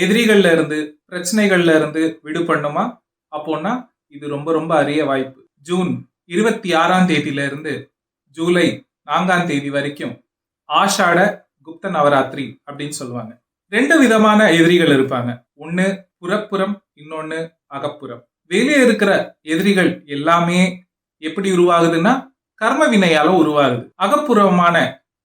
எதிரிகள்ல இருந்து பிரச்சனைகள்ல இருந்து விடுபடணுமா? அப்போன்னா இது ரொம்ப ரொம்ப அரிய வாய்ப்பு. ஜூன் 26ஆம் தேதியில இருந்து ஜூலை 4ஆம் தேதி வரைக்கும் ஆஷாட குப்த நவராத்திரி அப்படின்னு சொல்லுவாங்க. 2 விதமான எதிரிகள் இருப்பாங்க. ஒண்ணு புறப்புறம், இன்னொன்னு அகப்புறம். வெளியே இருக்கிற எதிரிகள் எல்லாமே எப்படி உருவாகுதுன்னா கர்ம வினையால உருவாகுது. அகப்புறமான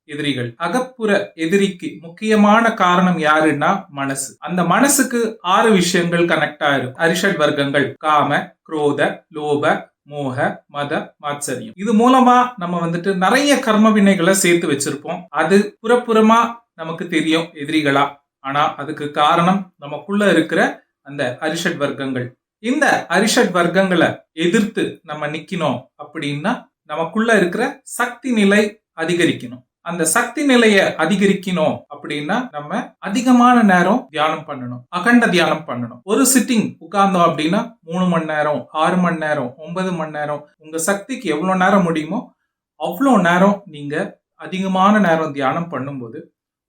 எதிரிகள், அகப்புற எதிரிக்கு முக்கியமான காரணம் யாருன்னா மனசு. அந்த மனசுக்கு 6 விஷயங்கள் கனெக்ட் ஆயிரும். அரிஷட் வர்க்கங்கள் காம, குரோத, லோப, மோக, மத, மாத்சரியம். இது மூலமா நம்ம வந்துட்டு நிறைய கர்ம வினைகளை சேர்த்து வச்சிருப்போம். அது புறப்புறமா நமக்கு தெரியும் எதிரிகளா. ஆனா அதுக்கு காரணம் நமக்குள்ள இருக்கிற அந்த அரிஷட் வர்க்கங்கள். இந்த அரிஷட் வர்க்கங்களை எதிர்த்து நம்ம நிக்கணும் அப்படின்னா நமக்குள்ள இருக்கிற சக்தி நிலை அதிகரிக்கணும். அந்த சக்தி நிலையை அதிகரிக்கணும் அப்படின்னா நம்ம அதிகமான நேரம் தியானம் பண்ணணும், அகண்ட தியானம் பண்ணணும். ஒரு சிட்டிங் உட்கார்ந்தோம் அப்படின்னா 3 மணி நேரம், 6 மணி நேரம், 9 மணி நேரம், உங்க சக்திக்கு எவ்வளவு நேரம் முடியுமோ அவ்வளோ நேரம் நீங்க அதிகமான நேரம் தியானம் பண்ணும்போது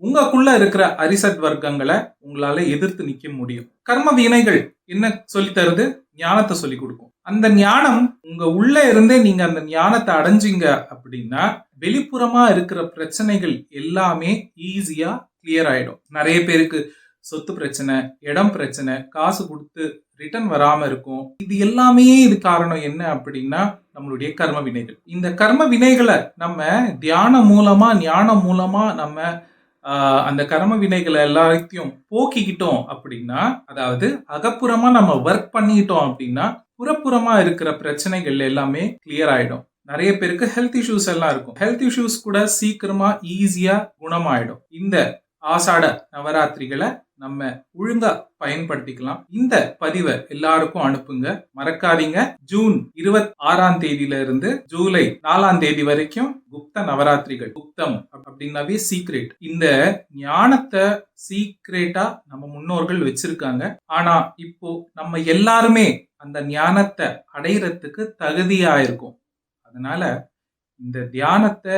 உங்களுக்குள்ள இருக்கிற அரிசட் வர்க்கங்களை உங்களால எதிர்த்து நிக்க முடியும். கர்ம வினைகள் என்ன சொல்லி தருது? ஞானத்தை சொல்லி கொடுக்கும். அந்த ஞானம் உங்க உள்ள இருந்தே நீங்க அந்த ஞானத்தை அடைஞ்சிங்க அப்படின்னா வெளிப்புறமா இருக்கிற பிரச்சனைகள் எல்லாமே ஈஸியா கிளியர் ஆயிடும். நிறைய பேருக்கு சொத்து பிரச்சனை, இடம் பிரச்சனை, காசு கொடுத்து ரிட்டர்ன் வராம இருக்கும். இது எல்லாமே இது காரணம் என்ன அப்படின்னா நம்மளுடைய கர்ம வினைகள். இந்த கர்ம வினைகளை நம்ம தியானம் மூலமா, ஞானம் மூலமா நம்ம அந்த கர்ம வினைகளை எல்லாத்தையும் போக்கிக்கிட்டோம் அப்படின்னா, அதாவது அகப்புறமா நம்ம ஒர்க் பண்ணிட்டோம் அப்படின்னா புறப்புறமா இருக்கிற பிரச்சனைகள் எல்லாமே கிளியர் ஆயிடும். நிறைய பேருக்கு ஹெல்த் இஷ்யூஸ் எல்லாம் இருக்கும். ஹெல்த் இஷ்யூஸ் கூட சீக்கிரமா ஈஸியா குணமாயிடும். இந்த ஆசாட நவராத்திரிகளை நம்ம ஒழுங்கா பயன்படுத்திக்கலாம். இந்த பதிவை எல்லாருக்கும் அனுப்புங்க. மறக்காதீங்க. ஜூன் 26ஆம் தேதியில இருந்து ஜூலை 4ஆம் தேதி வரைக்கும் குப்த நவராத்திரிகள். குப்தம் அப்படின்னாவே சீக்ரெட். இந்த ஞானத்தை சீக்ரெட்டா நம்ம முன்னோர்கள் வச்சிருக்காங்க. ஆனா இப்போ நம்ம எல்லாருமே அந்த ஞானத்தை அடையறதுக்கு தகுதியா இருக்கும். அதனால இந்த தியானத்தை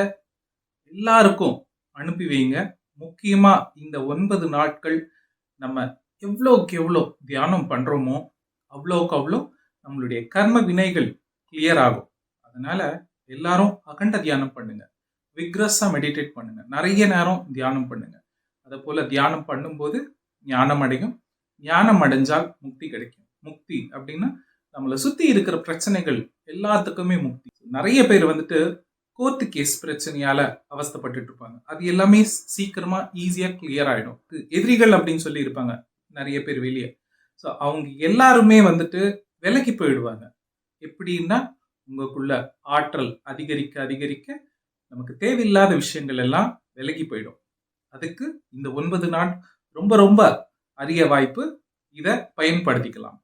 எல்லாருக்கும் அனுப்பி வைங்க. முக்கியமா இந்த 9 நாட்கள் நம்ம எவ்வளோக்கு எவ்வளோ தியானம் பண்றோமோ அவ்வளோக்கு அவ்வளோ நம்மளுடைய கர்ம வினைகள் கிளியர் ஆகும். அதனால எல்லாரும் அகண்ட தியானம் பண்ணுங்க, விக்ரஸா மெடிடேட் பண்ணுங்க, நிறைய நேரம் தியானம் பண்ணுங்க. அதை போல தியானம் பண்ணும்போது ஞானம் அடையும். ஞானம் அடைஞ்சால் முக்தி கிடைக்கும். முக்தி அப்படின்னா நம்மளை சுத்தி இருக்கிற பிரச்சனைகள் எல்லாத்துக்குமே முக்தி. நிறைய பேர் வந்துட்டு கோர்ட்டு கேஸ் பிரச்சனையால அவஸ்தப்பட்டு இருப்பாங்க. அது எல்லாமே சீக்கிரமா ஈஸியா கிளியர் ஆயிடும். எதிரிகள் அப்படின்னு சொல்லி இருப்பாங்க நிறைய பேர் வெளியே. ஸோ அவங்க எல்லாருமே வந்துட்டு விலகி போயிடுவாங்க. எப்படின்னா உங்களுக்குள்ள ஆற்றல் அதிகரிக்க அதிகரிக்க நமக்கு தேவையில்லாத விஷயங்கள் எல்லாம் விலகி போயிடும். அதுக்கு இந்த 9 நாள் ரொம்ப ரொம்ப அரிய வாய்ப்பு. இதை பயன்படுத்திக்கலாம்.